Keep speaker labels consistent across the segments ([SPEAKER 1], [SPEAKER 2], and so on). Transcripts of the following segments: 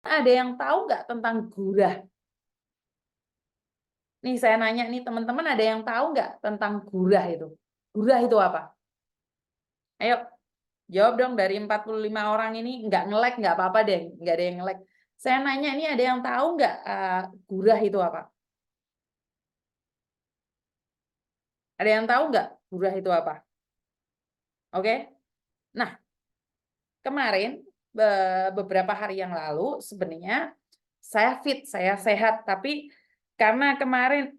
[SPEAKER 1] Ada yang tahu nggak tentang gurah? Nih saya nanya nih teman-teman, ada yang tahu nggak tentang gurah itu? Gurah itu apa? Ayo jawab dong, dari 45 orang ini nggak nge-like nggak apa-apa deh, nggak ada yang nge-like. Saya nanya ini, ada yang tahu nggak gurah itu apa? Ada yang tahu nggak gurah itu apa? Oke. Nah, kemarin beberapa hari yang lalu sebenarnya saya fit, saya sehat, tapi karena kemarin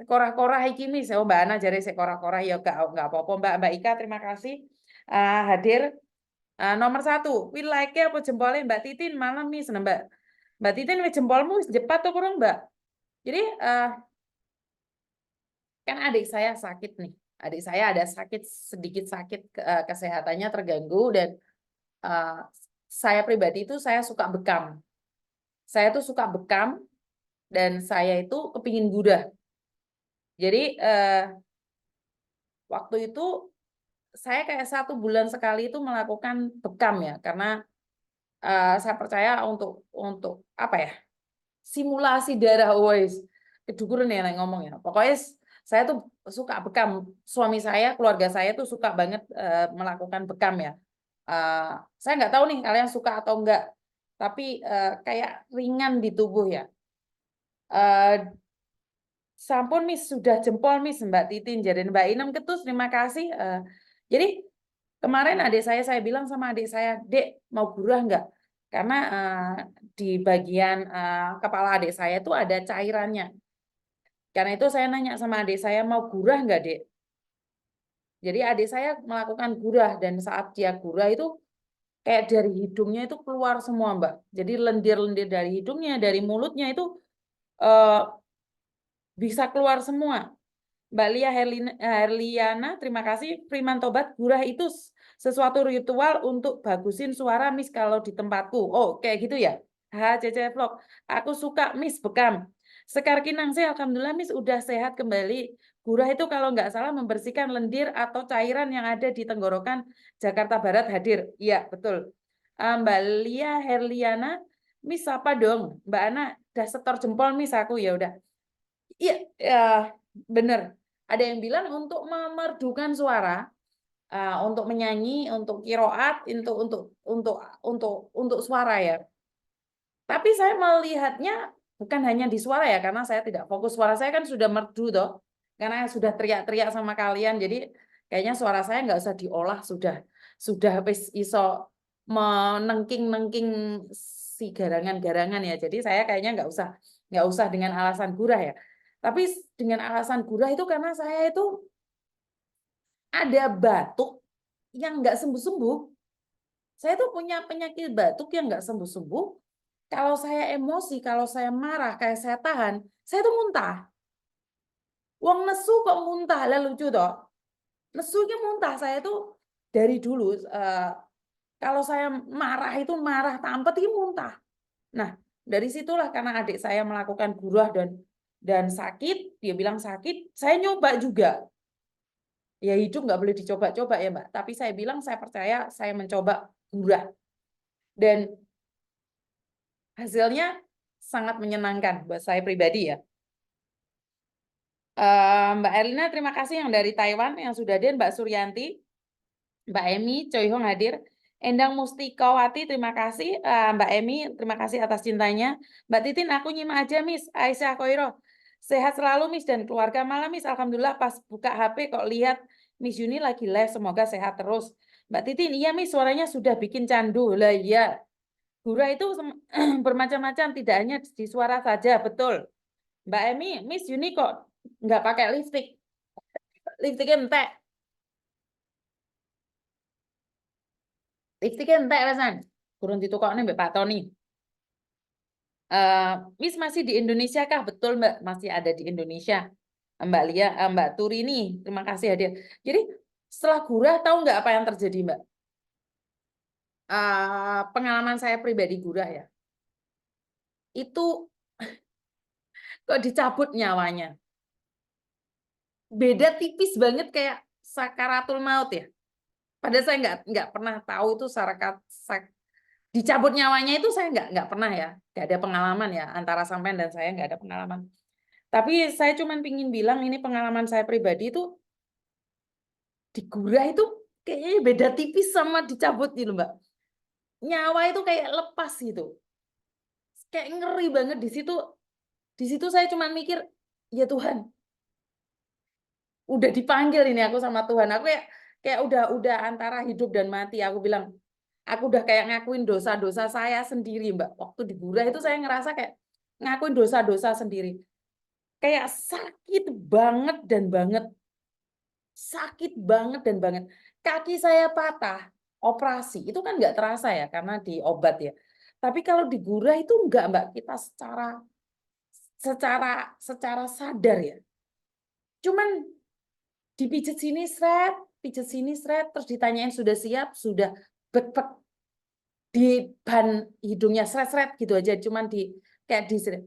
[SPEAKER 1] korah-korah iki mis, oh Mbak Ana jadi korah-korah ya nggak apa-apa Mbak. Mbak Ika terima kasih hadir. Nomor satu, will like apa jempolnya Mbak Titin malam mis, nah, Mbak Titin wis jempolmu wis jepat tuh kurang Mbak. Jadi kan adik saya sakit nih, adik saya ada sakit, sedikit sakit, kesehatannya terganggu, dan uh, saya pribadi itu saya suka bekam. Saya tuh suka bekam dan saya itu kepingin gurah. Jadi waktu itu saya kayak 1 bulan sekali itu melakukan bekam ya, karena saya percaya untuk apa ya, simulasi darah, wes kedukuran ya yang ngomong ya. Pokoknya saya tuh suka bekam. Suami saya, keluarga saya tuh suka banget melakukan bekam ya. Saya nggak tahu nih kalian suka atau enggak, tapi kayak ringan di tubuh ya. Sampun Miss, sudah jempol Miss Mbak Titin, jadi Mbak Inem Ketus, terima kasih. Jadi kemarin adik saya bilang sama adik saya, Dek mau gurah nggak? Karena di bagian kepala adik saya itu ada cairannya. Karena itu saya nanya sama adik saya, mau gurah nggak Dek? Jadi adik saya melakukan gurah, dan saat dia gurah itu kayak dari hidungnya itu keluar semua Mbak. Jadi lendir-lendir dari hidungnya, dari mulutnya itu eh, bisa keluar semua. Mbak Lia Herliana, terima kasih. Freeman Tobat, gurah itu sesuatu ritual untuk bagusin suara Miss kalau di tempatku. Oh, kayak gitu ya? HCC Vlog. Aku suka Miss bekam. Sekar Kinang sih, alhamdulillah Miss udah sehat kembali. Gurah itu kalau nggak salah membersihkan lendir atau cairan yang ada di tenggorokan. Jakarta Barat hadir. Iya, betul. Mbak Lia Herliana, Miss apa dong? Mbak Ana, udah setor jempol Miss aku, ya udah. Iya, ya, bener. Ada yang bilang untuk memerdukan suara, untuk menyanyi, untuk kiroat, untuk suara ya. Tapi saya melihatnya bukan hanya di suara ya, karena saya tidak fokus. Suara saya kan sudah merdu toh, karena sudah teriak-teriak sama kalian. Jadi kayaknya suara saya nggak usah diolah, sudah wis iso menengking-nengking si garangan-garangan ya. Jadi saya kayaknya nggak usah dengan alasan gurah ya. Tapi dengan alasan gurah itu karena saya itu ada batuk yang nggak sembuh-sembuh. Saya tuh punya penyakit batuk yang nggak sembuh-sembuh. Kalau saya emosi, kalau saya marah, kayak saya tahan, saya tuh muntah. Wong nesu kok muntah, lah lucu toh. Nesunya muntah, saya tuh dari dulu, kalau saya marah itu marah tampet itu muntah. Nah, dari situlah karena adik saya melakukan gurah dan sakit, dia bilang sakit, saya nyoba juga. Ya hidup nggak boleh dicoba-coba ya Mbak. Tapi saya bilang saya percaya, saya mencoba gurah. Dan hasilnya sangat menyenangkan buat saya pribadi ya. Mbak Erlina, terima kasih yang dari Taiwan yang sudah hadir. Mbak Suryanti, Mbak Emi, Choi Hong hadir. Endang Mustikawati, terima kasih. Mbak Emi, terima kasih atas cintanya. Mbak Titin, aku nyimak aja, Miss. Aisyah Koiro, sehat selalu, Miss, dan keluarga malam, Miss. Alhamdulillah, pas buka HP kok lihat Miss Yuni lagi live. Semoga sehat terus. Mbak Titin, iya, Miss, suaranya sudah bikin candu. Lah, iya. Gurah itu bermacam-macam, tidak hanya di suara saja, betul. Mbak Emi, Miss Yuni kok nggak pakai lipstick? Lipstiknya entek. Lipstiknya entek, Rasan. Kurun ditukoknya Mbak Pak Tony. Miss masih di Indonesia kah? Betul Mbak, masih ada di Indonesia. Mbak Lia, Mbak Turini, terima kasih hadir. Jadi setelah gurah, tahu nggak apa yang terjadi Mbak? Pengalaman saya pribadi gurah ya, itu kok dicabut nyawanya. Beda tipis banget kayak sakaratul maut ya. Padahal saya nggak pernah tahu itu Dicabut nyawanya itu saya nggak pernah ya, nggak ada pengalaman ya, antara sampean dan saya nggak ada pengalaman. Tapi saya cuma pingin bilang ini pengalaman saya pribadi itu, digurah itu kayaknya beda tipis sama dicabut gitu Mbak. Nyawa itu kayak lepas gitu. Kayak ngeri banget di situ. Di situ saya cuma mikir, ya Tuhan, udah dipanggil ini aku sama Tuhan. Aku kayak udah antara hidup dan mati. Aku bilang, aku udah kayak ngakuin dosa-dosa saya sendiri, Mbak. Waktu digurah itu saya ngerasa kayak ngakuin dosa-dosa sendiri. Kayak sakit banget dan banget. Sakit banget dan banget. Kaki saya patah, operasi. Itu kan nggak terasa ya, karena diobat ya. Tapi kalau digurah itu enggak, Mbak. Kita secara sadar ya. Cuman dipijit sini seret, terus ditanyain sudah siap, sudah bek-bek di ban hidungnya seret-seret gitu aja, cuman kayak di seret.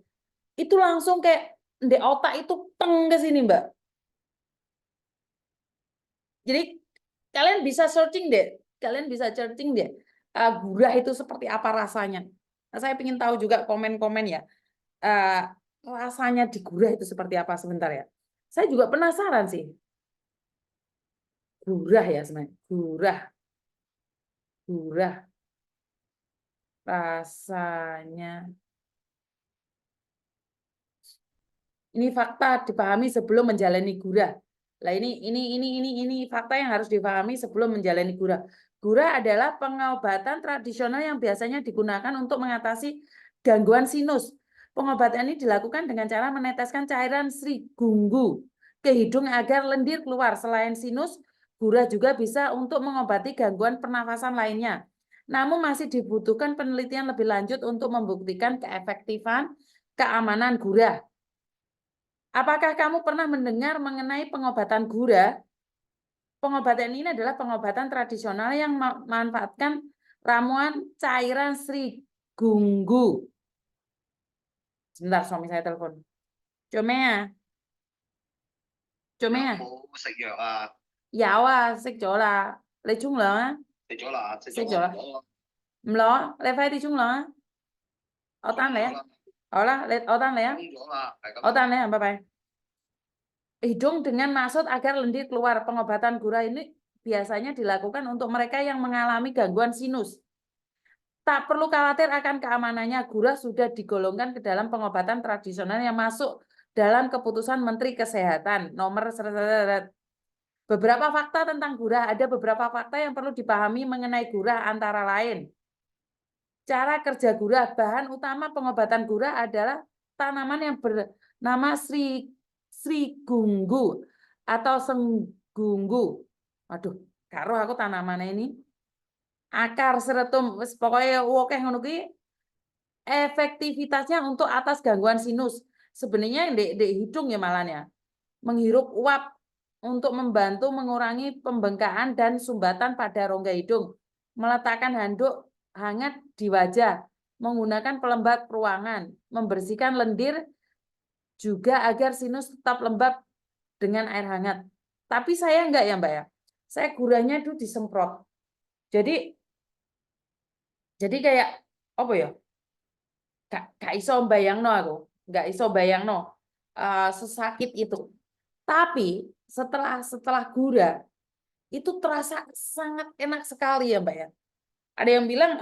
[SPEAKER 1] Itu langsung kayak di otak itu teng ke sini, Mbak. Jadi kalian bisa searching deh, gurah itu seperti apa rasanya. Nah, saya ingin tahu juga komen-komen ya. Rasanya di gurah itu seperti apa sebentar ya. Saya juga penasaran sih. Gurah ya sebenarnya. Gurah rasanya. Ini fakta dipahami sebelum menjalani gurah. Lah ini fakta yang harus dipahami sebelum menjalani gurah. Gurah adalah pengobatan tradisional yang biasanya digunakan untuk mengatasi gangguan sinus. Pengobatan ini dilakukan dengan cara meneteskan cairan Sri-Gunggu ke hidung agar lendir keluar. Selain sinus, gurah juga bisa untuk mengobati gangguan pernafasan lainnya. Namun masih dibutuhkan penelitian lebih lanjut untuk membuktikan keefektifan keamanan gurah. Apakah kamu pernah mendengar mengenai pengobatan gurah? Pengobatan ini adalah pengobatan tradisional yang memanfaatkan ramuan cairan Sri-Gunggu. Sebentar, suami saya telepon. Chomea. Chomea. Dạ à, xích chỗ là lấy chung lỡ á. Xích chỗ là. Mlo, lấy phải đi chung lỡ á. Ở tan lẽ. Ở tan lẽ. Ở tan lẽ, bye bye. Hidung dengan maksud agar lendir keluar. Pengobatan gurah ini biasanya dilakukan untuk mereka yang mengalami gangguan sinus. Tak perlu khawatir akan keamanannya. Gurah sudah digolongkan ke dalam pengobatan tradisional yang masuk dalam keputusan Menteri Kesehatan nomor. Beberapa fakta tentang gurah. Ada beberapa fakta yang perlu dipahami mengenai gurah, antara lain cara kerja gurah. Bahan utama pengobatan gurah adalah tanaman yang bernama Sri-Gunggu atau Senggunggu. Waduh, karo aku tanamannya ini. Akar seretum, pokoknya oke ngono kuwi. Efektivitasnya untuk atas gangguan sinus. Sebenarnya di hidung ya malahnya. Menghirup uap untuk membantu mengurangi pembengkakan dan sumbatan pada rongga hidung. Meletakkan handuk hangat di wajah. Menggunakan pelembab ruangan. Membersihkan lendir juga agar sinus tetap lembab dengan air hangat. Tapi saya enggak ya Mbak ya. Saya gurahnya itu disemprot. Jadi kayak apa ya? Gak iso bayangno aku. Gak iso bayangno sesakit itu. Tapi setelah gurah itu terasa sangat enak sekali ya Mbak ya. Ada yang bilang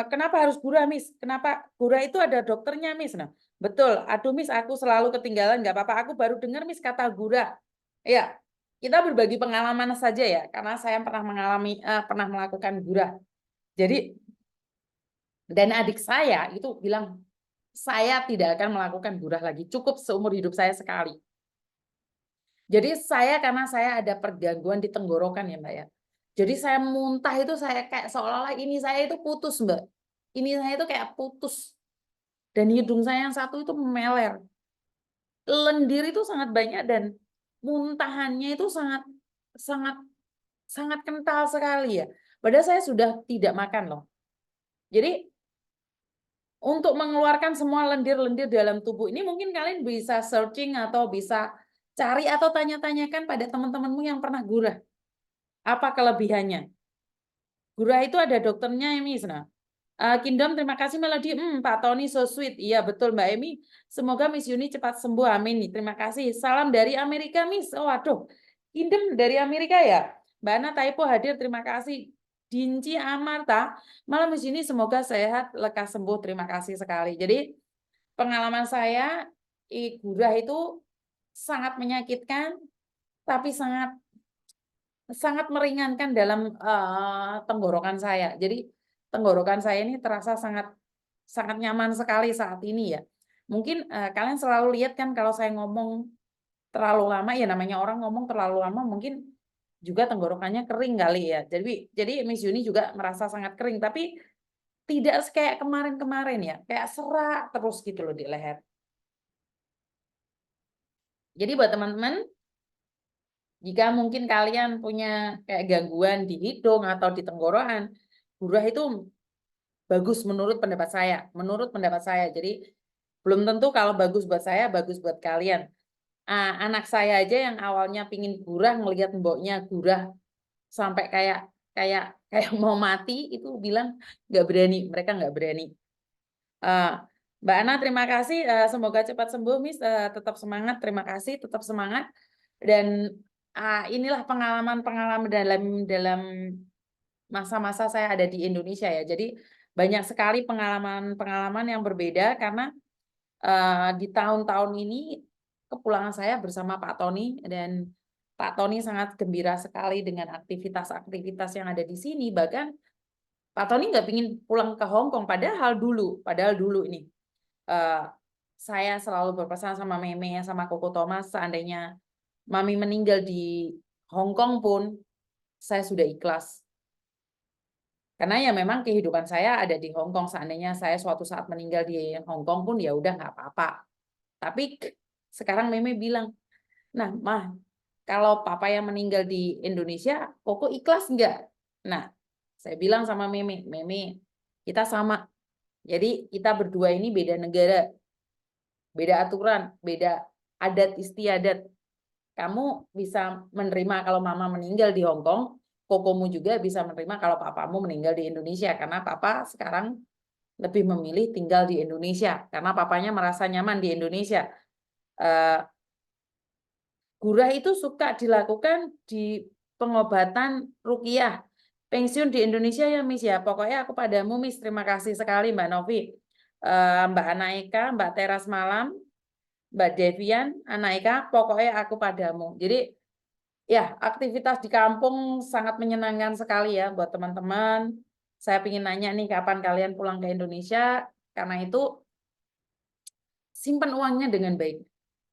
[SPEAKER 1] kenapa harus gurah Miss? Kenapa gurah itu ada dokternya Miss? Nah, betul. Aduh Miss, aku selalu ketinggalan. Nggak apa-apa. Aku baru dengar Miss kata gurah. Ya, kita berbagi pengalaman saja ya, karena saya pernah pernah melakukan gurah. Jadi dan adik saya itu bilang saya tidak akan melakukan gurah lagi. Cukup seumur hidup saya sekali. Jadi karena saya ada pergangguan di tenggorokan ya Mbak ya. Jadi saya muntah itu saya kayak seolah-olah ini saya itu putus Mbak. Ini saya itu kayak putus. Dan hidung saya yang satu itu meler. Lendir itu sangat banyak dan muntahannya itu sangat kental sekali ya. Padahal saya sudah tidak makan loh. Jadi untuk mengeluarkan semua lendir-lendir dalam tubuh ini mungkin kalian bisa searching atau bisa cari atau tanya-tanyakan pada teman-temanmu yang pernah gurah. Apa kelebihannya? Gurah itu ada dokternya, Miss. Nah, Kingdom, terima kasih Melody. Pak Tony so sweet. Iya betul Mbak Emi. Semoga Miss Yuni cepat sembuh. Amin. Terima kasih. Salam dari Amerika Miss. Oh aduh. Kingdom dari Amerika ya. Mbak Ana Taipo hadir. Terima kasih. Dinci Amarta. Malam Miss Yuni semoga sehat, lekas sembuh. Terima kasih sekali. Jadi pengalaman saya gurah itu sangat menyakitkan, tapi sangat sangat meringankan dalam tenggorokan saya. Jadi tenggorokan saya ini terasa sangat sangat nyaman sekali saat ini ya. Mungkin kalian selalu lihat kan kalau saya ngomong terlalu lama, ya namanya orang ngomong terlalu lama mungkin juga tenggorokannya kering kali ya. Jadi Miss Yuni juga merasa sangat kering, tapi tidak kayak kemarin-kemarin ya, kayak serak terus gitu loh di leher. Jadi buat teman-teman, jika mungkin kalian punya kayak gangguan di hidung atau di tenggorokan, gurah itu bagus menurut pendapat saya. Menurut pendapat saya. Jadi belum tentu kalau bagus buat saya, bagus buat kalian. Anak saya aja yang awalnya pingin gurah, ngelihat mboknya gurah sampai kayak kayak kayak mau mati, itu bilang nggak berani, mereka nggak berani. Mbak Ana, terima kasih. Semoga cepat sembuh, Miss. Tetap semangat. Terima kasih. Tetap semangat. Dan inilah pengalaman-pengalaman dalam masa-masa saya ada di Indonesia ya. Jadi banyak sekali pengalaman-pengalaman yang berbeda karena di tahun-tahun ini kepulangan saya bersama Pak Tony, dan Pak Tony sangat gembira sekali dengan aktivitas-aktivitas yang ada di sini. Bahkan Pak Tony nggak pingin pulang ke Hong Kong, padahal dulu ini saya selalu berpesan sama Meme sama Koko Thomas, seandainya Mami meninggal di Hong Kong pun saya sudah ikhlas. Karena ya memang kehidupan saya ada di Hong Kong. Seandainya saya suatu saat meninggal di Hong Kong pun ya udah nggak apa-apa. Tapi sekarang Meme bilang, nah Mah, kalau papa yang meninggal di Indonesia, Koko ikhlas nggak? Nah, saya bilang sama Meme, kita sama. Jadi kita berdua ini beda negara, beda aturan, beda adat istiadat. Kamu bisa menerima kalau mama meninggal di Hong Kong, Kokomu juga bisa menerima kalau papamu meninggal di Indonesia, karena papa sekarang lebih memilih tinggal di Indonesia karena papanya merasa nyaman di Indonesia. Gurah itu suka dilakukan di pengobatan ruqyah. Pensiun di Indonesia ya Miss ya. Pokoknya aku padamu Miss. Terima kasih sekali Mbak Novi. Mbak Anaika, Mbak Teras Malam, Mbak Devian, Anaika, pokoknya aku padamu. Jadi ya, aktivitas di kampung sangat menyenangkan sekali ya buat teman-teman. Saya ingin nanya nih kapan kalian pulang ke Indonesia, karena itu simpan uangnya dengan baik.